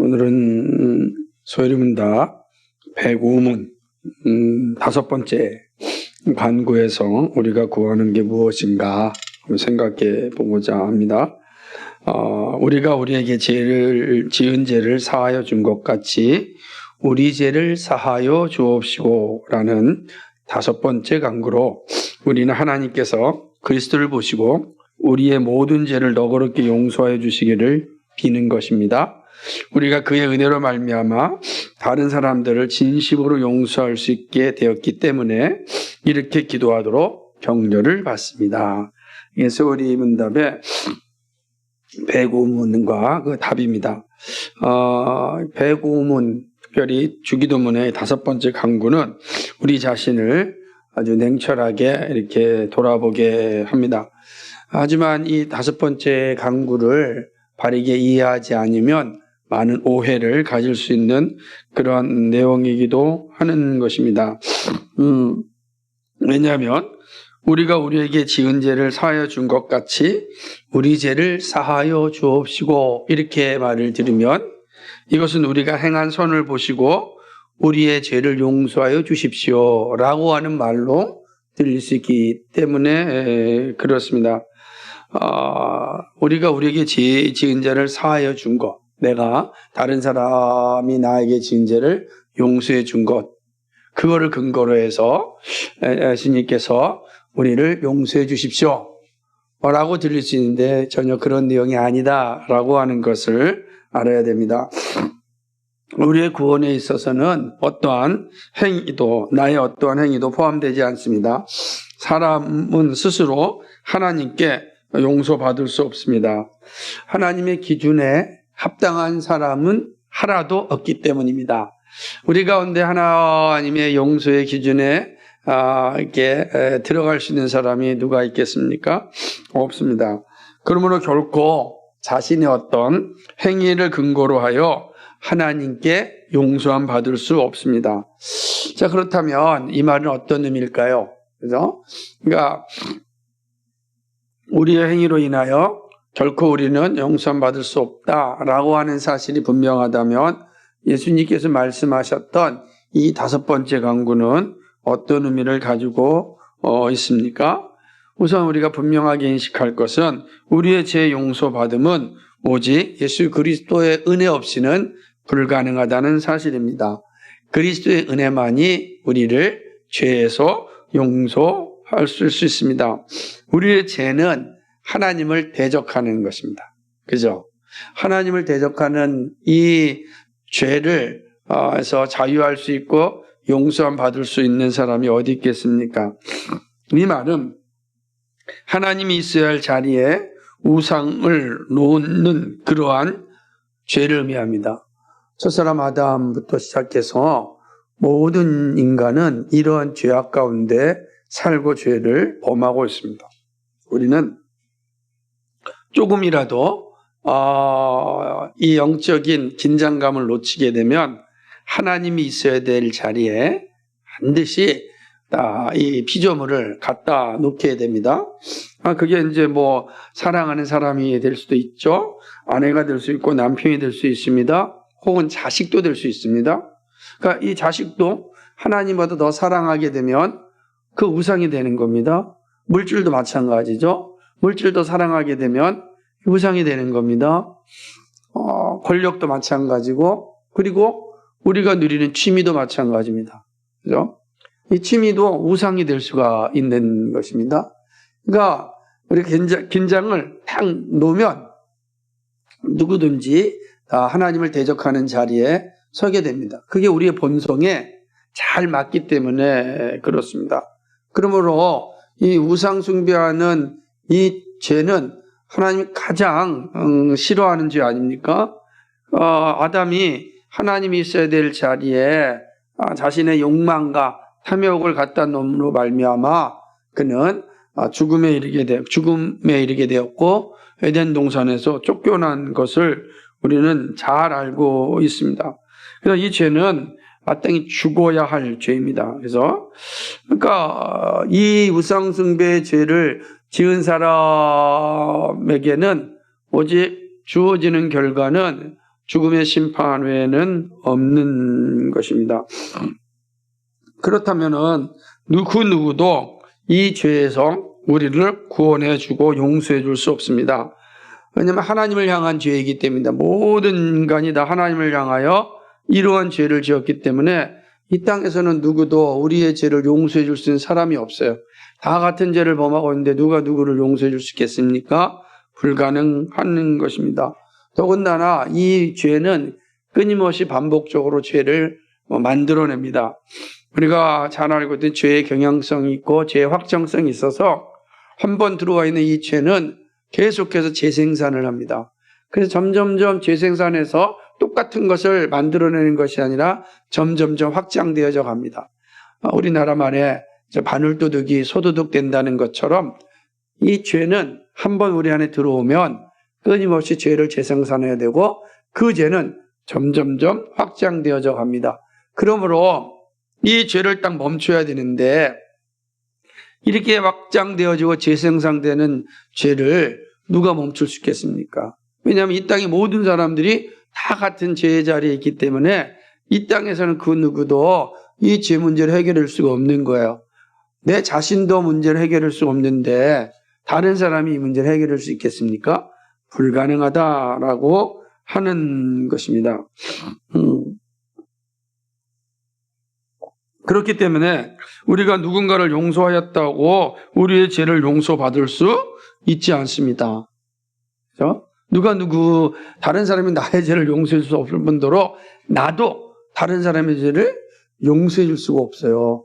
오늘은 소리문답 105문 5번째 간구에서 우리가 구하는 게 무엇인가 생각해 보고자 합니다. 우리가 우리에게 지은 죄를 사하여 준 것 같이 우리 죄를 사하여 주옵시고 라는 5번째 간구로 우리는 하나님께서 그리스도를 보시고 우리의 모든 죄를 너그럽게 용서하여 주시기를 비는 것입니다. 우리가 그의 은혜로 말미암아 다른 사람들을 진심으로 용서할 수 있게 되었기 때문에 이렇게 기도하도록 격려를 받습니다. 이게 소리문답의 105문과 그 답입니다. 105문, 특별히 주기도문의 5번째 간구는 우리 자신을 아주 냉철하게 이렇게 돌아보게 합니다. 하지만 이 5번째 간구를 바르게 이해하지 않으면 많은 오해를 가질 수 있는 그런 내용이기도 하는 것입니다. 왜냐하면 우리가 우리에게 지은 죄를 사하여 준 것 같이 우리 죄를 사하여 주옵시고 이렇게 말을 들으면 이것은 우리가 행한 선을 보시고 우리의 죄를 용서하여 주십시오 라고 하는 말로 들릴 수 있기 때문에 그렇습니다. 우리가 우리에게 지은 죄를 사하여 준 것, 내가 다른 사람이 나에게 지은 죄를 용서해 준 것, 그거를 근거로 해서 예수님께서 우리를 용서해 주십시오 라고 들릴 수 있는데 전혀 그런 내용이 아니다 라고 하는 것을 알아야 됩니다. 우리의 구원에 있어서는 어떠한 행위도, 나의 어떠한 행위도 포함되지 않습니다. 사람은 스스로 하나님께 용서받을 수 없습니다. 하나님의 기준에 합당한 사람은 하나도 없기 때문입니다. 우리 가운데 하나님의 용서의 기준에 이렇게 들어갈 수 있는 사람이 누가 있겠습니까? 없습니다. 그러므로 결코 자신의 어떤 행위를 근거로 하여 하나님께 용서함 받을 수 없습니다. 자, 그렇다면 이 말은 어떤 의미일까요? 그죠? 그러니까 우리의 행위로 인하여 결코 우리는 용서함 받을 수 없다라고 하는 사실이 분명하다면 예수님께서 말씀하셨던 이 5번째 간구는 어떤 의미를 가지고 있습니까? 우선 우리가 분명하게 인식할 것은 우리의 죄 용서받음은 오직 예수 그리스도의 은혜 없이는 불가능하다는 사실입니다. 그리스도의 은혜만이 우리를 죄에서 용서할 수 있습니다. 우리의 죄는 하나님을 대적하는 것입니다. 그죠? 하나님을 대적하는 이 죄를 해서 자유할 수 있고 용서함 받을 수 있는 사람이 어디 있겠습니까? 이 말은 하나님이 있어야 할 자리에 우상을 놓는 그러한 죄를 의미합니다. 첫사람 아담부터 시작해서 모든 인간은 이러한 죄악 가운데 살고 죄를 범하고 있습니다. 우리는 조금이라도 이 영적인 긴장감을 놓치게 되면 하나님이 있어야 될 자리에 반드시 이 피조물을 갖다 놓게 됩니다. 그게 이제 뭐 사랑하는 사람이 될 수도 있죠. 아내가 될 수 있고 남편이 될 수 있습니다. 혹은 자식도 될 수 있습니다. 그러니까 이 자식도 하나님보다 더 사랑하게 되면 그 우상이 되는 겁니다. 물질도 마찬가지죠. 물질도 사랑하게 되면 우상이 되는 겁니다. 권력도 마찬가지고 그리고 우리가 누리는 취미도 마찬가지입니다. 그죠? 이 취미도 우상이 될 수가 있는 것입니다. 그러니까 우리 긴장을 탁 놓으면 누구든지 다 하나님을 대적하는 자리에 서게 됩니다. 그게 우리의 본성에 잘 맞기 때문에 그렇습니다. 그러므로 이 우상 숭배하는 이 죄는 하나님이 가장 싫어하는 죄 아닙니까? 아담이 하나님이 있어야 될 자리에 자신의 욕망과 탐욕을 갖다 놓음으로 말미암아 그는 죽음에 이르게 되었고 에덴 동산에서 쫓겨난 것을 우리는 잘 알고 있습니다. 그래서 이 죄는 마땅히 죽어야 할 죄입니다. 그러니까 이 우상 숭배의 죄를 지은 사람에게는 오직 주어지는 결과는 죽음의 심판 외에는 없는 것입니다. 그렇다면은 그 누구도 이 죄에서 우리를 구원해 주고 용서해 줄 수 없습니다. 왜냐하면 하나님을 향한 죄이기 때문입니다. 모든 인간이 다 하나님을 향하여 이러한 죄를 지었기 때문에 이 땅에서는 누구도 우리의 죄를 용서해 줄 수 있는 사람이 없어요. 다 같은 죄를 범하고 있는데 누가 누구를 용서해 줄 수 있겠습니까? 불가능한 것입니다. 더군다나 이 죄는 끊임없이 반복적으로 죄를 만들어냅니다. 우리가 잘 알고 있던 죄의 경향성이 있고 죄의 확정성이 있어서 한번 들어와 있는 이 죄는 계속해서 재생산을 합니다. 그래서 점점점 재생산해서 똑같은 것을 만들어내는 것이 아니라 점점점 확장되어져 갑니다. 우리나라 말에 바늘도둑이 소도둑 된다는 것처럼 이 죄는 한번 우리 안에 들어오면 끊임없이 죄를 재생산해야 되고 그 죄는 점점점 확장되어져 갑니다. 그러므로 이 죄를 딱 멈춰야 되는데 이렇게 확장되어지고 재생산되는 죄를 누가 멈출 수 있겠습니까? 왜냐하면 이 땅의 모든 사람들이 다 같은 죄의 자리에 있기 때문에 이 땅에서는 그 누구도 이 죄 문제를 해결할 수가 없는 거예요. 내 자신도 문제를 해결할 수 없는데 다른 사람이 이 문제를 해결할 수 있겠습니까? 불가능하다라고 하는 것입니다. 그렇기 때문에 우리가 누군가를 용서하였다고 우리의 죄를 용서받을 수 있지 않습니다. 그렇죠? 누가 다른 사람이 나의 죄를 용서해 줄 수 없을 뿐더러 나도 다른 사람의 죄를 용서해 줄 수가 없어요.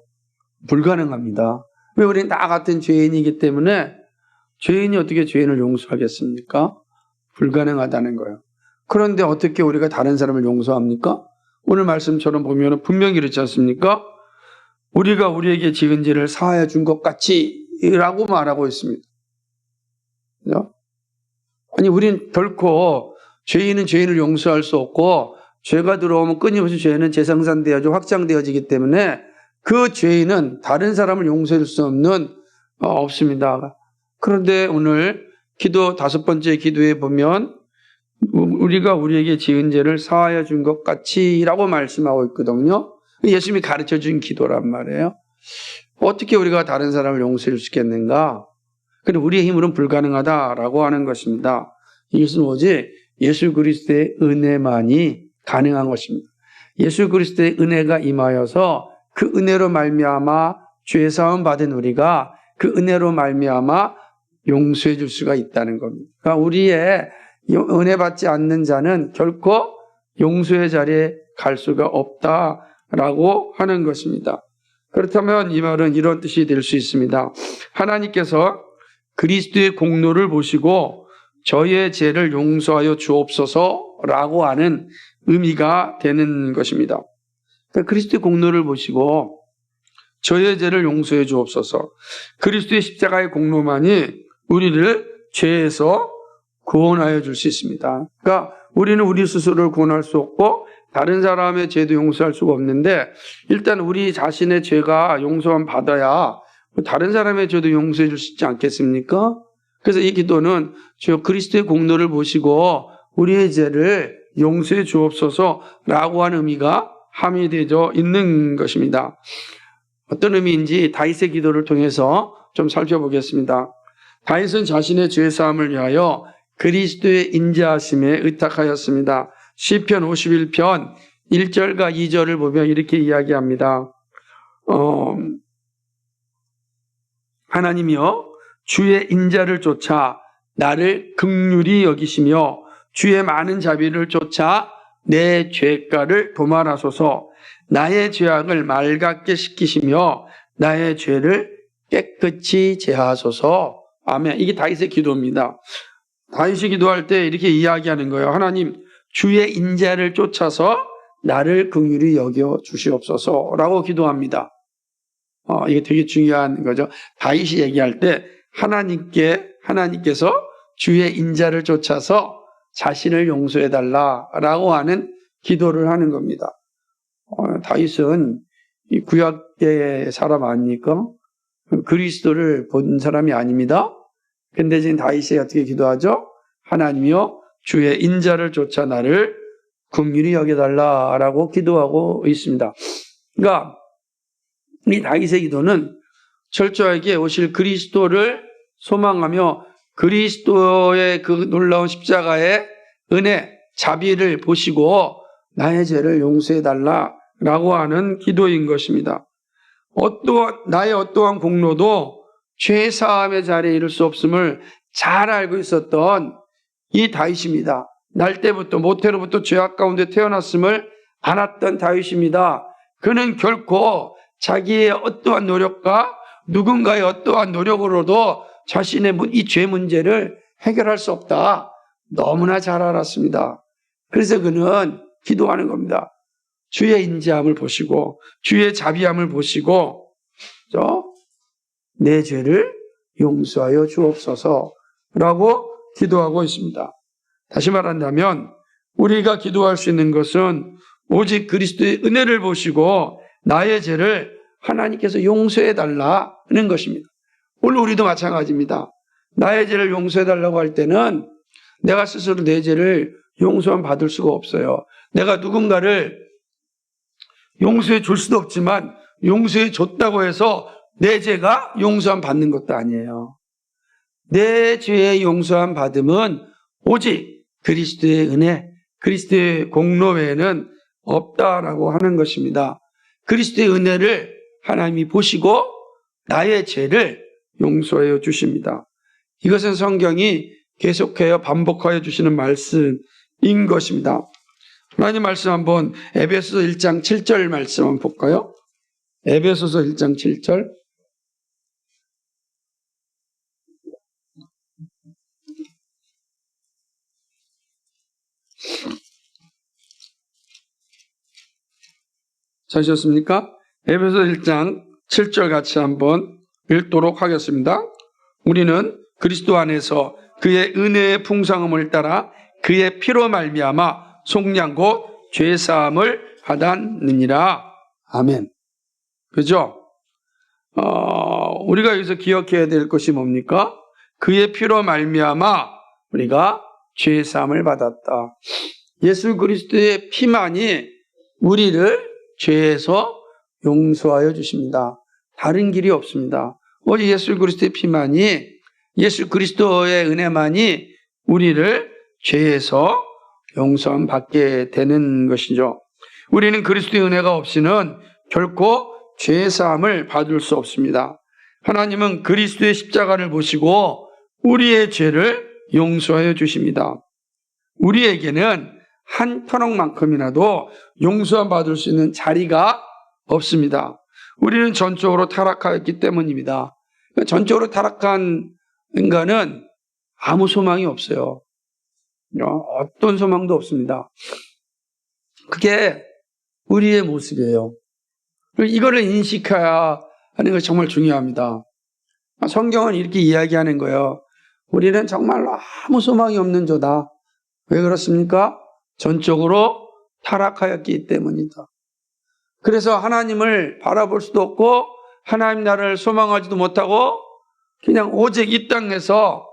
불가능합니다. 왜 우리는 다 같은 죄인이기 때문에 죄인이 어떻게 죄인을 용서하겠습니까? 불가능하다는 거예요. 그런데 어떻게 우리가 다른 사람을 용서합니까? 오늘 말씀처럼 보면 분명히 그렇지 않습니까? 우리가 우리에게 지은 죄를 사하여 준 것 같이 라고 말하고 있습니다. 그죠? 아니, 우린 결코 죄인은 죄인을 용서할 수 없고 죄가 들어오면 끊임없이 죄는 재생산되어지고 확장되어지기 때문에 그 죄인은 다른 사람을 용서해 줄 수 없습니다. 그런데 오늘 기도 5번째 기도에 보면 우리가 우리에게 지은 죄를 사하여 준 것 같이 라고 말씀하고 있거든요. 예수님이 가르쳐 준 기도란 말이에요. 어떻게 우리가 다른 사람을 용서해 줄 수 있겠는가? 근데 우리의 힘으로는 불가능하다라고 하는 것입니다. 이것은 오직 예수 그리스도의 은혜만이 가능한 것입니다. 예수 그리스도의 은혜가 임하여서 그 은혜로 말미암아 죄 사함 받은 우리가 그 은혜로 말미암아 용서해 줄 수가 있다는 겁니다. 그러니까 우리의 은혜 받지 않는 자는 결코 용서의 자리에 갈 수가 없다라고 하는 것입니다. 그렇다면 이 말은 이런 뜻이 될 수 있습니다. 하나님께서 그리스도의 공로를 보시고 저의 죄를 용서하여 주옵소서라고 하는 의미가 되는 것입니다. 그러니까 그리스도의 공로를 보시고 저의 죄를 용서해 주옵소서. 그리스도의 십자가의 공로만이 우리를 죄에서 구원하여 줄 수 있습니다. 그러니까 우리는 우리 스스로를 구원할 수 없고 다른 사람의 죄도 용서할 수가 없는데 일단 우리 자신의 죄가 용서만 받아야 다른 사람의 죄도 용서해 줄 수 있지 않겠습니까? 그래서 이 기도는 주여 그리스도의 공로를 보시고 우리의 죄를 용서해 주옵소서라고 하는 의미가 함의되어 있는 것입니다. 어떤 의미인지 다윗의 기도를 통해서 좀 살펴보겠습니다. 다윗은 자신의 죄사함을 위하여 그리스도의 인자하심에 의탁하였습니다. 시편 51편 1절과 2절을 보면 이렇게 이야기합니다. 하나님이여 주의 인자를 쫓아 나를 긍휼히 여기시며 주의 많은 자비를 쫓아 내 죄가를 도말하소서. 나의 죄악을 맑게 씻기시며 나의 죄를 깨끗이 제하소서. 아멘. 이게 다윗의 기도입니다. 다윗이 기도할 때 이렇게 이야기하는 거예요. 하나님 주의 인자를 쫓아서 나를 긍휼히 여겨 주시옵소서라고 기도합니다. 이게 되게 중요한 거죠. 다윗이 얘기할 때 하나님께서 주의 인자를 쫓아서 자신을 용서해달라라고 하는 기도를 하는 겁니다. 다윗은 이 구약의 사람 아닙니까? 그리스도를 본 사람이 아닙니다. 근데 지금 다윗이 어떻게 기도하죠? 하나님이여 주의 인자를 쫓아 나를 긍휼히 여겨달라라고 기도하고 있습니다. 그러니까 이 다윗의 기도는 철저하게 오실 그리스도를 소망하며 그리스도의 그 놀라운 십자가의 은혜, 자비를 보시고 나의 죄를 용서해달라라고 하는 기도인 것입니다. 나의 어떠한 공로도 죄사함의 자리에 이를 수 없음을 잘 알고 있었던 이 다윗입니다. 날 때부터 모태로부터 죄악 가운데 태어났음을 알았던 다윗입니다. 그는 결코 자기의 어떠한 노력과 누군가의 어떠한 노력으로도 자신의 이 죄 문제를 해결할 수 없다. 너무나 잘 알았습니다. 그래서 그는 기도하는 겁니다. 주의 인자함을 보시고 주의 자비함을 보시고 내 죄를 용서하여 주옵소서라고 기도하고 있습니다. 다시 말한다면 우리가 기도할 수 있는 것은 오직 그리스도의 은혜를 보시고 나의 죄를 하나님께서 용서해 달라는 것입니다. 오늘 우리도 마찬가지입니다. 나의 죄를 용서해 달라고 할 때는 내가 스스로 내 죄를 용서만 받을 수가 없어요. 내가 누군가를 용서해 줄 수도 없지만 용서해 줬다고 해서 내 죄가 용서함 받는 것도 아니에요. 내 죄의 용서함 받음은 오직 그리스도의 은혜, 그리스도의 공로 외에는 없다라고 하는 것입니다. 그리스도의 은혜를 하나님이 보시고 나의 죄를 용서해 주십니다. 이것은 성경이 계속해서 반복하여 주시는 말씀인 것입니다. 하나님 말씀 한번 에베소서 1장 7절 말씀 한번 볼까요? 에베소서 1장 7절. 찾으셨습니까? 에베소 1장 7절 같이 한번 읽도록 하겠습니다. 우리는 그리스도 안에서 그의 은혜의 풍성함을 따라 그의 피로 말미암아 속량 곧 죄사함을 받았느니라. 아멘. 그죠? 우리가 여기서 기억해야 될 것이 뭡니까? 그의 피로 말미암아 우리가 죄사함을 받았다. 예수 그리스도의 피만이 우리를 죄에서 용서하여 주십니다. 다른 길이 없습니다. 오직 예수 그리스도의 피만이, 예수 그리스도의 은혜만이 우리를 죄에서 용서함 받게 되는 것이죠. 우리는 그리스도의 은혜가 없이는 결코 죄사함을 받을 수 없습니다. 하나님은 그리스도의 십자가를 보시고 우리의 죄를 용서하여 주십니다. 우리에게는 한 터럭만큼이라도 용서함 받을 수 있는 자리가 없습니다. 우리는 전적으로 타락하였기 때문입니다. 전적으로 타락한 인간은 아무 소망이 없어요. 어떤 소망도 없습니다. 그게 우리의 모습이에요. 이거를 인식해야 하는 것이 정말 중요합니다. 성경은 이렇게 이야기하는 거예요. 우리는 정말로 아무 소망이 없는 자다. 왜 그렇습니까? 전적으로 타락하였기 때문이다. 그래서 하나님을 바라볼 수도 없고 하나님 나라를 소망하지도 못하고 그냥 오직 이 땅에서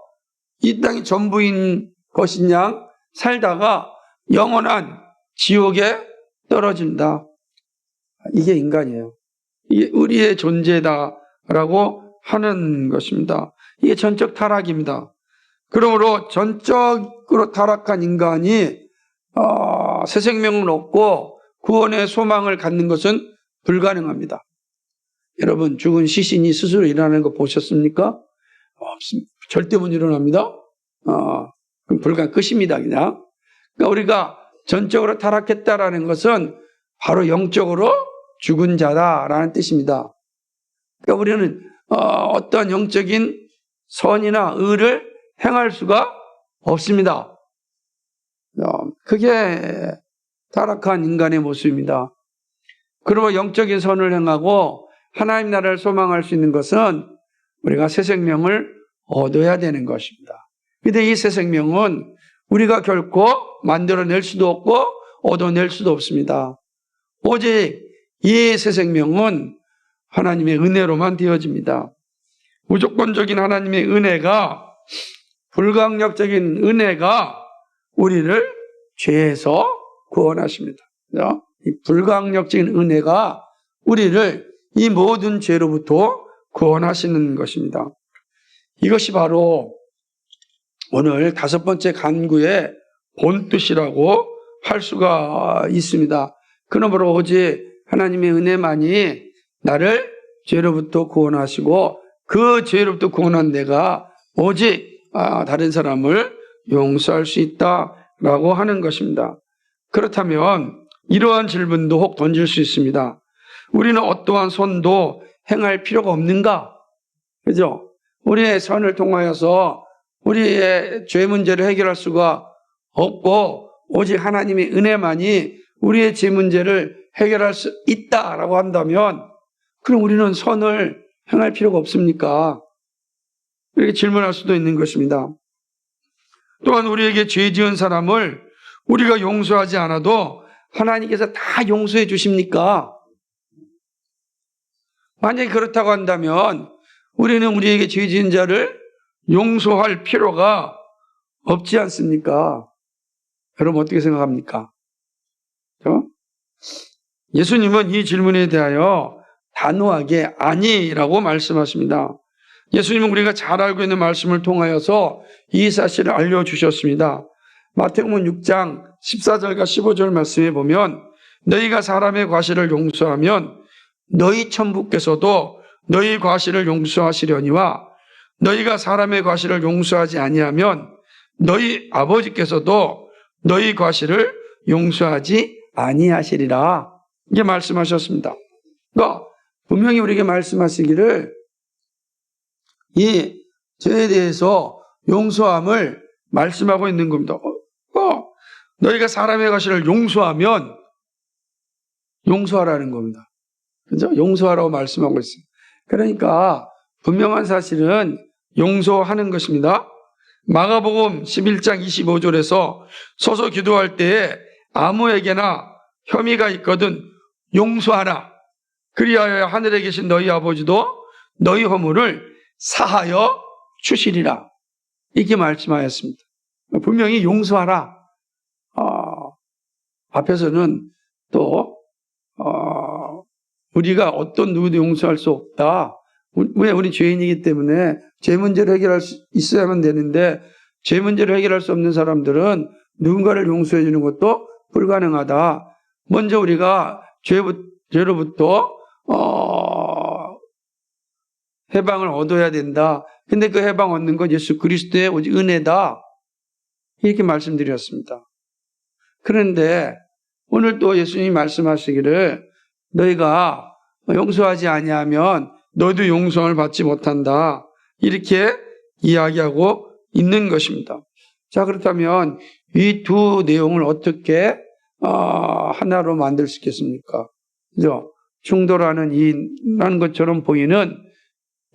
이 땅이 전부인 것인 양 살다가 영원한 지옥에 떨어진다. 이게 인간이에요. 이게 우리의 존재다라고 하는 것입니다. 이게 전적 타락입니다. 그러므로 전적으로 타락한 인간이 새 생명을 얻고 구원의 소망을 갖는 것은 불가능합니다. 여러분, 죽은 시신이 스스로 일어나는 거 보셨습니까? 없습니다. 절대 못 일어납니다. 그럼 끝입니다, 그냥. 그러니까 우리가 전적으로 타락했다라는 것은 바로 영적으로 죽은 자다라는 뜻입니다. 그러니까 우리는 어떤 영적인 선이나 의를 행할 수가 없습니다. 그게 타락한 인간의 모습입니다. 그러므로 영적인 선을 행하고 하나님 나라를 소망할 수 있는 것은 우리가 새 생명을 얻어야 되는 것입니다. 그런데 이 새 생명은 우리가 결코 만들어낼 수도 없고 얻어낼 수도 없습니다. 오직 이 새 생명은 하나님의 은혜로만 되어집니다. 무조건적인 하나님의 은혜가, 불강력적인 은혜가 우리를 죄에서 구원하십니다. 이 불가항력적인 은혜가 우리를 이 모든 죄로부터 구원하시는 것입니다. 이것이 바로 오늘 5번째 간구의 본뜻이라고 할 수가 있습니다. 그러므로 오직 하나님의 은혜만이 나를 죄로부터 구원하시고 그 죄로부터 구원한 내가 오직 다른 사람을 용서할 수 있다라고 하는 것입니다. 그렇다면 이러한 질문도 혹 던질 수 있습니다. 우리는 어떠한 선도 행할 필요가 없는가? 그죠? 우리의 선을 통하여서 우리의 죄 문제를 해결할 수가 없고 오직 하나님의 은혜만이 우리의 죄 문제를 해결할 수 있다라고 한다면 그럼 우리는 선을 행할 필요가 없습니까? 이렇게 질문할 수도 있는 것입니다. 또한 우리에게 죄 지은 사람을 우리가 용서하지 않아도 하나님께서 다 용서해 주십니까? 만약에 그렇다고 한다면 우리는 우리에게 죄 지은 자를 용서할 필요가 없지 않습니까? 여러분 어떻게 생각합니까? 예수님은 이 질문에 대하여 단호하게 아니라고 말씀하십니다. 예수님은 우리가 잘 알고 있는 말씀을 통하여서 이 사실을 알려주셨습니다. 마태복음 6장 14절과 15절 말씀에 보면 너희가 사람의 과실을 용서하면 너희 천부께서도 너희 과실을 용서하시려니와 너희가 사람의 과실을 용서하지 아니하면 너희 아버지께서도 너희 과실을 용서하지 아니하시리라. 이게 말씀하셨습니다. 그러니까 분명히 우리에게 말씀하시기를 이 죄에 대해서 용서함을 말씀하고 있는 겁니다. 너희가 사람의 과실을 용서하면 용서하라는 겁니다. 그죠? 용서하라고 말씀하고 있어요. 그러니까 분명한 사실은 용서하는 것입니다. 마가복음 11장 25절에서 서서 기도할 때에 아무에게나 혐의가 있거든 용서하라. 그리하여 하늘에 계신 너희 아버지도 너희 허물을 사하여 주시리라. 이렇게 말씀하였습니다. 분명히 용서하라. 앞에서는 또 우리가 어떤 누구도 용서할 수 없다. 왜? 우리 죄인이기 때문에 죄 문제를 해결할 수 있어야만 되는데 죄 문제를 해결할 수 없는 사람들은 누군가를 용서해 주는 것도 불가능하다. 먼저 우리가 죄로부터 해방을 얻어야 된다. 근데 그 해방 얻는 건 예수 그리스도의 오직 은혜다. 이렇게 말씀드렸습니다. 그런데 오늘 또 예수님이 말씀하시기를 너희가 용서하지 아니하면 너희도 용서를 받지 못한다. 이렇게 이야기하고 있는 것입니다. 자, 그렇다면 이 두 내용을 어떻게 하나로 만들 수 있겠습니까? 그죠? 충돌하는 것처럼 보이는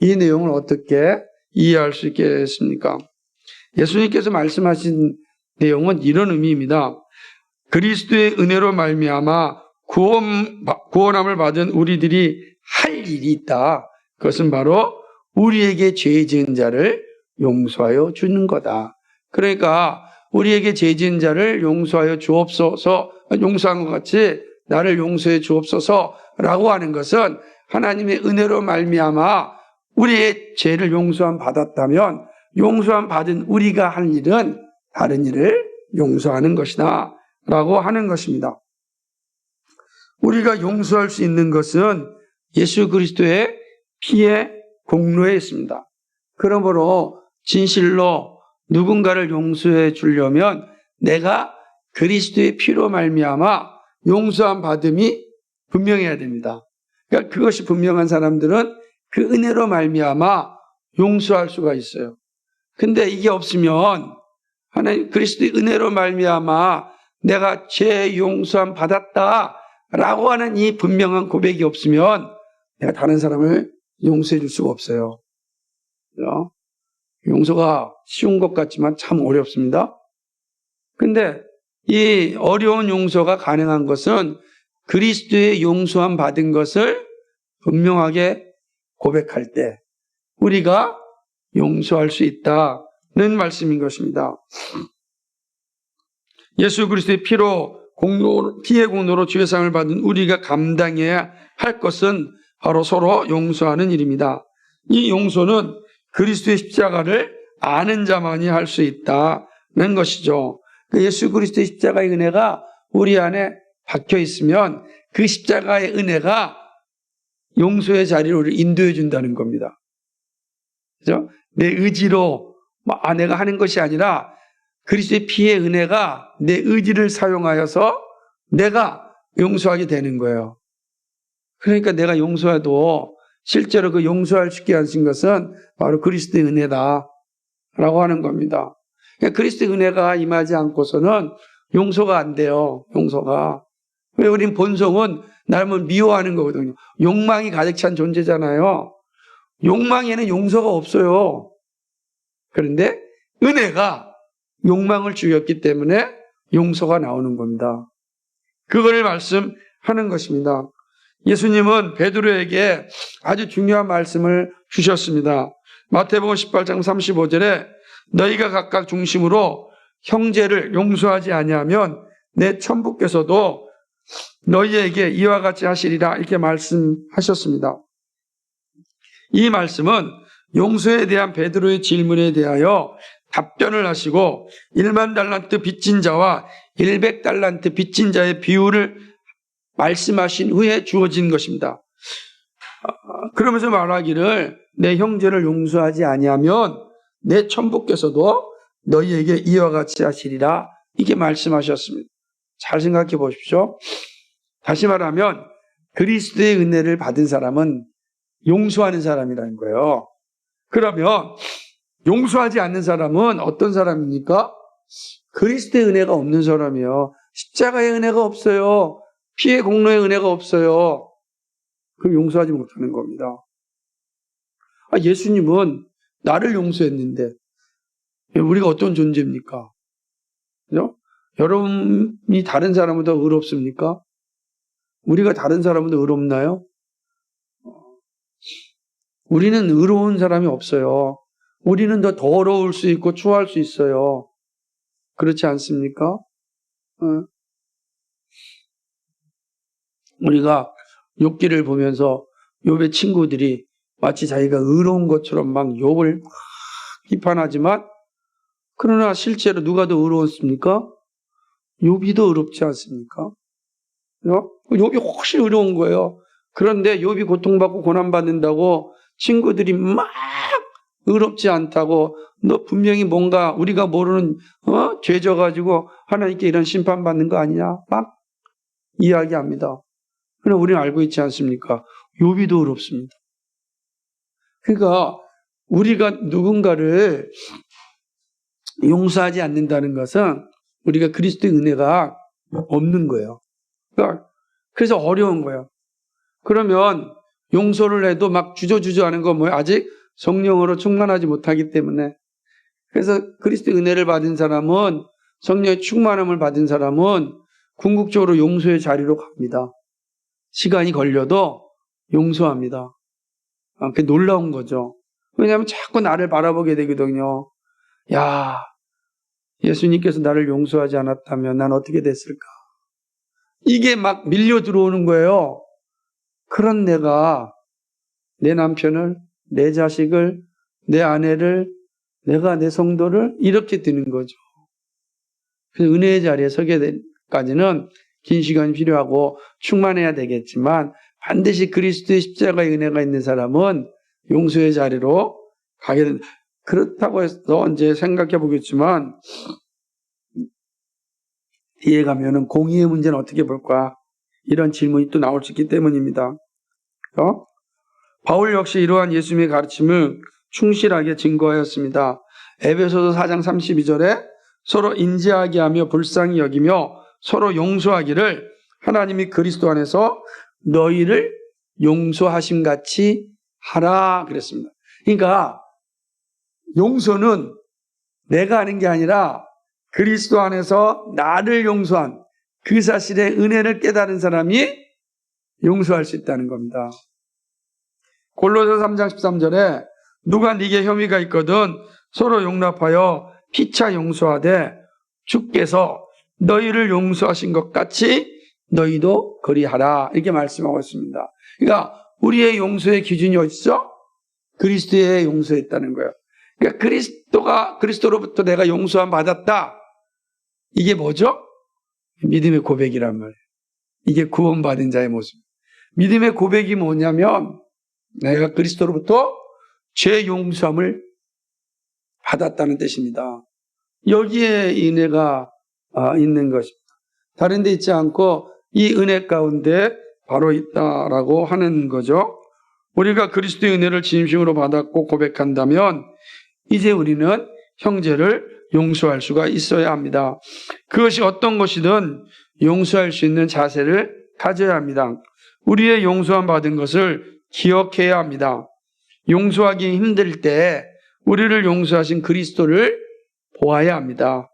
이 내용을 어떻게 이해할 수 있겠습니까? 예수님께서 말씀하신 내용은 이런 의미입니다. 그리스도의 은혜로 말미암아 구원함을 받은 우리들이 할 일이 있다. 그것은 바로 우리에게 죄 지은 자를 용서하여 주는 거다. 그러니까 우리에게 죄 지은 자를 용서하여 주옵소서, 용서한 것 같이 나를 용서해 주옵소서라고 하는 것은 하나님의 은혜로 말미암아 우리의 죄를 용서함 받았다면 용서함 받은 우리가 할 일은 다른 일을 용서하는 것이다 라고 하는 것입니다. 우리가 용서할 수 있는 것은 예수 그리스도의 피의 공로에 있습니다. 그러므로 진실로 누군가를 용서해 주려면 내가 그리스도의 피로 말미암아 용서함 받음이 분명해야 됩니다. 그러니까 그것이 분명한 사람들은 그 은혜로 말미암아 용서할 수가 있어요. 근데 이게 없으면 하나님 그리스도의 은혜로 말미암아 내가 죄 용서함 받았다라고 하는 이 분명한 고백이 없으면 내가 다른 사람을 용서해 줄 수가 없어요. 용서가 쉬운 것 같지만 참 어렵습니다. 근데 이 어려운 용서가 가능한 것은 그리스도의 용서함 받은 것을 분명하게 고백할 때 우리가 용서할 수 있다는 말씀인 것입니다. 예수 그리스도의 피로 피해 공로로 죄사함을 받은 우리가 감당해야 할 것은 바로 서로 용서하는 일입니다. 이 용서는 그리스도의 십자가를 아는 자만이 할 수 있다는 것이죠. 예수 그리스도의 십자가의 은혜가 우리 안에 박혀 있으면 그 십자가의 은혜가 용서의 자리로 우리를 인도해 준다는 겁니다. 그죠? 내 의지로 내가 하는 것이 아니라 그리스도의 피의 은혜가 내 의지를 사용하여서 내가 용서하게 되는 거예요. 그러니까 내가 용서해도 실제로 그 용서할 수 있게 하신 것은 바로 그리스도의 은혜다라고 하는 겁니다. 그러니까 그리스도의 은혜가 임하지 않고서는 용서가 안 돼요. 용서가. 왜 우린 본성은 나를 미워하는 거거든요. 욕망이 가득 찬 존재잖아요. 욕망에는 용서가 없어요. 그런데 은혜가 욕망을 죽였기 때문에 용서가 나오는 겁니다. 그거를 말씀하는 것입니다. 예수님은 베드로에게 아주 중요한 말씀을 주셨습니다. 마태복음 18장 35절에 너희가 각각 중심으로 형제를 용서하지 아니하면 내 천부께서도 너희에게 이와 같이 하시리라 이렇게 말씀하셨습니다. 이 말씀은 용서에 대한 베드로의 질문에 대하여 답변을 하시고 1만 달란트 빚진 자와 100달란트 빚진 자의 비율을 말씀하신 후에 주어진 것입니다. 그러면서 말하기를 내 형제를 용서하지 아니하면 내 천부께서도 너희에게 이와 같이 하시리라 이게 말씀하셨습니다. 잘 생각해 보십시오. 다시 말하면 그리스도의 은혜를 받은 사람은 용서하는 사람이라는 거예요. 그러면 용서하지 않는 사람은 어떤 사람입니까? 그리스도의 은혜가 없는 사람이에요. 십자가의 은혜가 없어요. 피해 공로의 은혜가 없어요. 그럼 용서하지 못하는 겁니다. 예수님은 나를 용서했는데 우리가 어떤 존재입니까? 그죠? 여러분이 다른 사람보다 의롭습니까? 우리가 다른 사람보다 의롭나요? 우리는 의로운 사람이 없어요. 우리는 더 더러울 수 있고 추할 수 있어요. 그렇지 않습니까? 우리가 욥기를 보면서 욥의 친구들이 마치 자기가 의로운 것처럼 막 욥을 막 비판하지만 그러나 실제로 누가 더 의로웠습니까? 욥이 더 의롭지 않습니까? 욥이 훨씬 의로운 거예요. 그런데 욥이 고통받고 고난받는다고 친구들이 막 의롭지 않다고 너 분명히 뭔가 우리가 모르는 죄 져가지고 하나님께 이런 심판받는 거 아니냐 막 이야기합니다. 그러나 우리는 알고 있지 않습니까? 욥이 더 의롭습니다. 그러니까 우리가 누군가를 용서하지 않는다는 것은 우리가 그리스도의 은혜가 없는 거예요. 그러니까 그래서 어려운 거예요. 그러면 용서를 해도 막 주저주저하는 건 뭐예요? 아직 성령으로 충만하지 못하기 때문에. 그래서 그리스도의 은혜를 받은 사람은 성령의 충만함을 받은 사람은 궁극적으로 용서의 자리로 갑니다. 시간이 걸려도 용서합니다. 그게 놀라운 거죠. 왜냐하면 자꾸 나를 바라보게 되거든요. 야, 예수님께서 나를 용서하지 않았다면 난 어떻게 됐을까? 이게 막 밀려 들어오는 거예요. 그런 내가 내 남편을, 내 자식을, 내 아내를, 내가 내 성도를 이렇게 드는 거죠. 그래서 은혜의 자리에 서게 되기까지는 긴 시간이 필요하고 충만해야 되겠지만 반드시 그리스도의 십자가의 은혜가 있는 사람은 용서의 자리로 가게 된다. 그렇다고 해서 이제 생각해 보겠지만 뒤에 가면은 공의의 문제는 어떻게 볼까? 이런 질문이 또 나올 수 있기 때문입니다. 바울 역시 이러한 예수님의 가르침을 충실하게 증거하였습니다. 에베소서 4장 32절에 서로 인지하게 하며 불쌍히 여기며 서로 용서하기를 하나님이 그리스도 안에서 너희를 용서하심 같이 하라 그랬습니다. 그러니까 용서는 내가 하는 게 아니라 그리스도 안에서 나를 용서한 그 사실의 은혜를 깨달은 사람이 용서할 수 있다는 겁니다. 골로새 3장 13절에 누가 네게 혐의가 있거든 서로 용납하여 피차 용서하되 주께서 너희를 용서하신 것 같이 너희도 그리하라. 이렇게 말씀하고 있습니다. 그러니까 우리의 용서의 기준이 어디죠? 그리스도의 용서했다는 거예요. 그러니까 그리스도로부터 내가 용서함 받았다. 이게 뭐죠? 믿음의 고백이란 말이에요. 이게 구원받은 자의 모습. 믿음의 고백이 뭐냐면 내가 그리스도로부터 죄 용서함을 받았다는 뜻입니다. 여기에 은혜가 있는 것입니다. 다른 데 있지 않고 이 은혜 가운데 바로 있다라고 하는 거죠. 우리가 그리스도의 은혜를 진심으로 받았고 고백한다면 이제 우리는 형제를 용서할 수가 있어야 합니다. 그것이 어떤 것이든 용서할 수 있는 자세를 가져야 합니다. 우리의 용서함 받은 것을 기억해야 합니다. 용서하기 힘들 때 우리를 용서하신 그리스도를 보아야 합니다.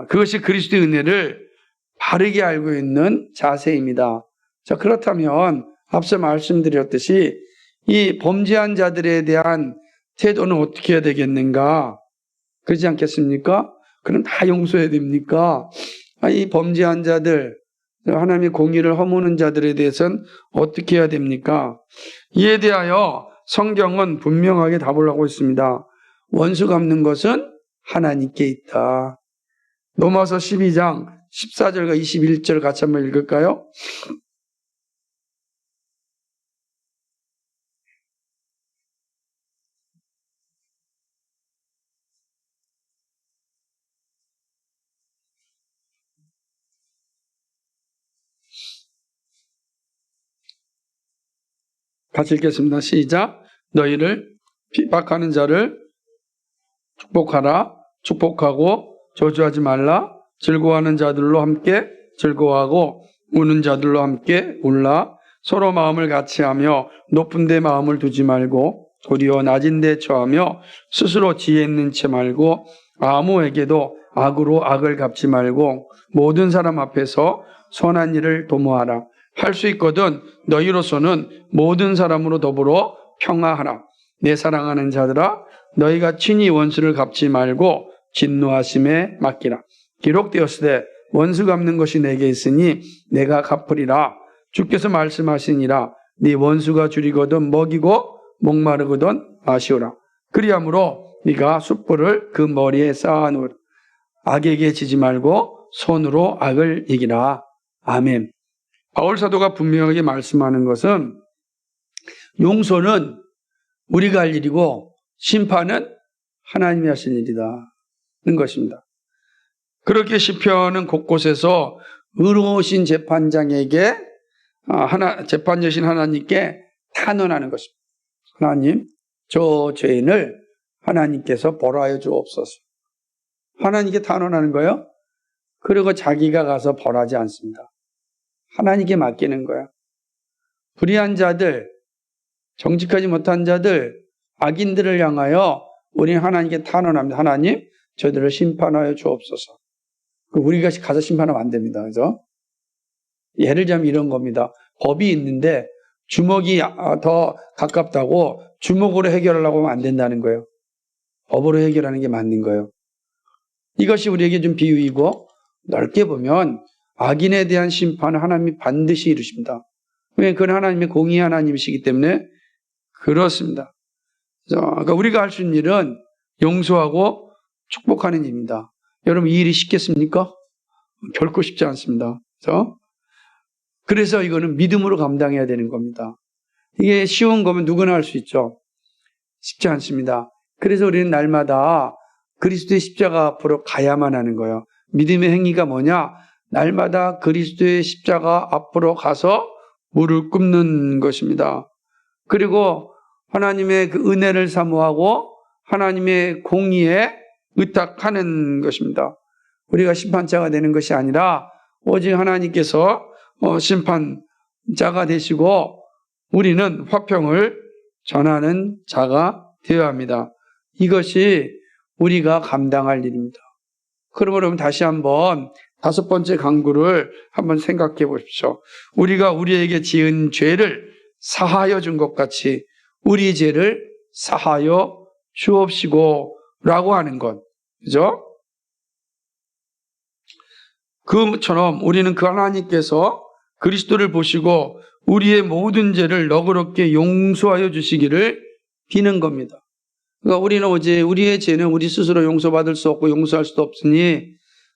그것이 그리스도의 은혜를 바르게 알고 있는 자세입니다. 자, 그렇다면 앞서 말씀드렸듯이 이 범죄한 자들에 대한 태도는 어떻게 해야 되겠는가? 그렇지 않겠습니까? 그럼 다 용서해야 됩니까? 이 범죄한 자들, 하나님의 공의를 허무는 자들에 대해서는 어떻게 해야 됩니까? 이에 대하여 성경은 분명하게 답을 하고 있습니다. 원수 갚는 것은 하나님께 있다. 로마서 12장 14절과 21절 같이 한번 읽을까요? 같이 읽겠습니다. 시작. 너희를 핍박하는 자를 축복하라. 축복하고 저주하지 말라. 즐거워하는 자들로 함께 즐거워하고 우는 자들로 함께 울라. 서로 마음을 같이하며 높은 데 마음을 두지 말고 도리어 낮은 데 처하며 스스로 지혜 있는 채 말고 아무에게도 악으로 악을 갚지 말고 모든 사람 앞에서 선한 일을 도모하라. 할 수 있거든 너희로서는 모든 사람으로 더불어 평화하라. 내 사랑하는 자들아 너희가 친히 원수를 갚지 말고 진노하심에 맡기라. 기록되었으되 원수 갚는 것이 내게 있으니 내가 갚으리라. 주께서 말씀하시니라. 네 원수가 줄이거든 먹이고 목마르거든 마시오라. 그리함으로 네가 숯불을 그 머리에 쌓아놓으라. 악에게 지지 말고 손으로 악을 이기라. 아멘. 바울 사도가 분명하게 말씀하는 것은 용서는 우리가 할 일이고 심판은 하나님이 하실 일이다는 것입니다. 그렇게 시편은 곳곳에서 의로우신 재판장에게 재판자신 하나님께 탄원하는 것입니다. 하나님, 저 죄인을 하나님께서 벌하여 주옵소서. 하나님께 탄원하는 거예요. 그리고 자기가 가서 벌하지 않습니다. 하나님께 맡기는 거야. 불의한 자들, 정직하지 못한 자들, 악인들을 향하여 우리는 하나님께 탄원합니다. 하나님, 저들을 심판하여 주옵소서. 우리가 가서 심판하면 안 됩니다. 그죠? 예를 들면 이런 겁니다. 법이 있는데 주먹이 더 가깝다고 주먹으로 해결하려고 하면 안 된다는 거예요. 법으로 해결하는 게 맞는 거예요. 이것이 우리에게 좀 비유이고 넓게 보면 악인에 대한 심판을 하나님이 반드시 이루십니다. 왜냐하면 그건 하나님의 공의 하나님이시기 때문에 그렇습니다. 그러니까 우리가 할 수 있는 일은 용서하고 축복하는 일입니다. 여러분 이 일이 쉽겠습니까? 결코 쉽지 않습니다. 그래서 이거는 믿음으로 감당해야 되는 겁니다. 이게 쉬운 거면 누구나 할 수 있죠. 쉽지 않습니다. 그래서 우리는 날마다 그리스도의 십자가 앞으로 가야만 하는 거예요. 믿음의 행위가 뭐냐? 날마다 그리스도의 십자가 앞으로 가서 무릎 꿇는 것입니다. 그리고 하나님의 그 은혜를 사모하고 하나님의 공의에 의탁하는 것입니다. 우리가 심판자가 되는 것이 아니라 오직 하나님께서 심판자가 되시고 우리는 화평을 전하는 자가 되어야 합니다. 이것이 우리가 감당할 일입니다. 그러면 다시 한번 5번째 강구를 한번 생각해 보십시오. 우리가 우리에게 지은 죄를 사하여 준 것 같이 우리 죄를 사하여 주옵시고 라고 하는 것. 그죠? 그것처럼 우리는 그 하나님께서 그리스도를 보시고 우리의 모든 죄를 너그럽게 용서하여 주시기를 비는 겁니다. 그러니까 우리는 오직 우리의 죄는 우리 스스로 용서받을 수 없고 용서할 수도 없으니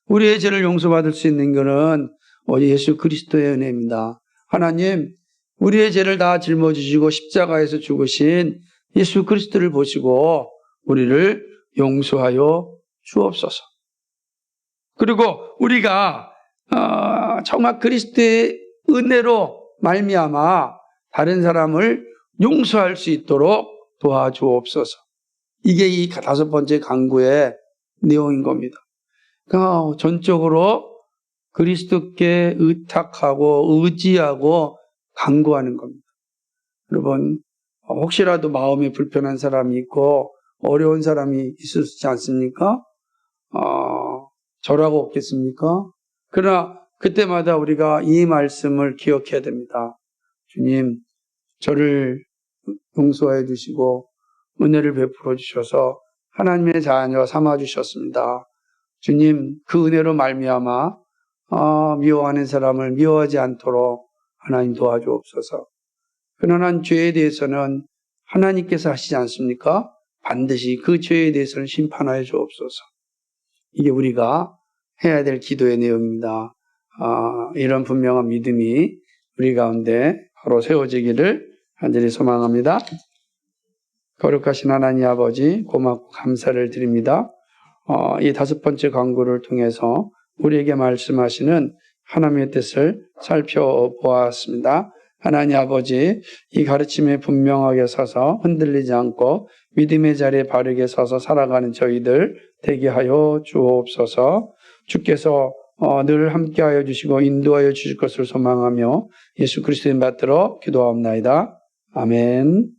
우리의 죄를 용서받을 수 있는 것은 오직 예수 그리스도의 은혜입니다. 하나님, 우리의 죄를 다 짊어지시고 십자가에서 죽으신 예수 그리스도를 보시고 우리를 용서하여 주옵소서. 그리고 우리가 정말 그리스도의 은혜로 말미암아 다른 사람을 용서할 수 있도록 도와주옵소서. 이게 이 5번째 강구의 내용인 겁니다. 그러니까 전적으로 그리스도께 의탁하고 의지하고 강구하는 겁니다. 여러분, 혹시라도 마음에 불편한 사람이 있고 어려운 사람이 있지 않습니까? 저라고 없겠습니까? 그러나 그때마다 우리가 이 말씀을 기억해야 됩니다. 주님, 저를 용서해 주시고 은혜를 베풀어 주셔서 하나님의 자녀 삼아 주셨습니다. 주님, 그 은혜로 말미암아 미워하는 사람을 미워하지 않도록 하나님 도와주옵소서. 그러나 죄에 대해서는 하나님께서 하시지 않습니까? 반드시 그 죄에 대해서는 심판하여 주옵소서. 이게 우리가 해야 될 기도의 내용입니다. 이런 분명한 믿음이 우리 가운데 바로 세워지기를 간절히 소망합니다. 거룩하신 하나님 아버지, 고맙고 감사를 드립니다. 이 5번째 강구를 통해서 우리에게 말씀하시는 하나님의 뜻을 살펴보았습니다. 하나님 아버지, 이 가르침에 분명하게 서서 흔들리지 않고 믿음의 자리에 바르게 서서 살아가는 저희들 되게 하여 주옵소서. 주께서 늘 함께하여 주시고 인도하여 주실 것을 소망하며 예수 그리스도의 받들어 기도하옵나이다. 아멘.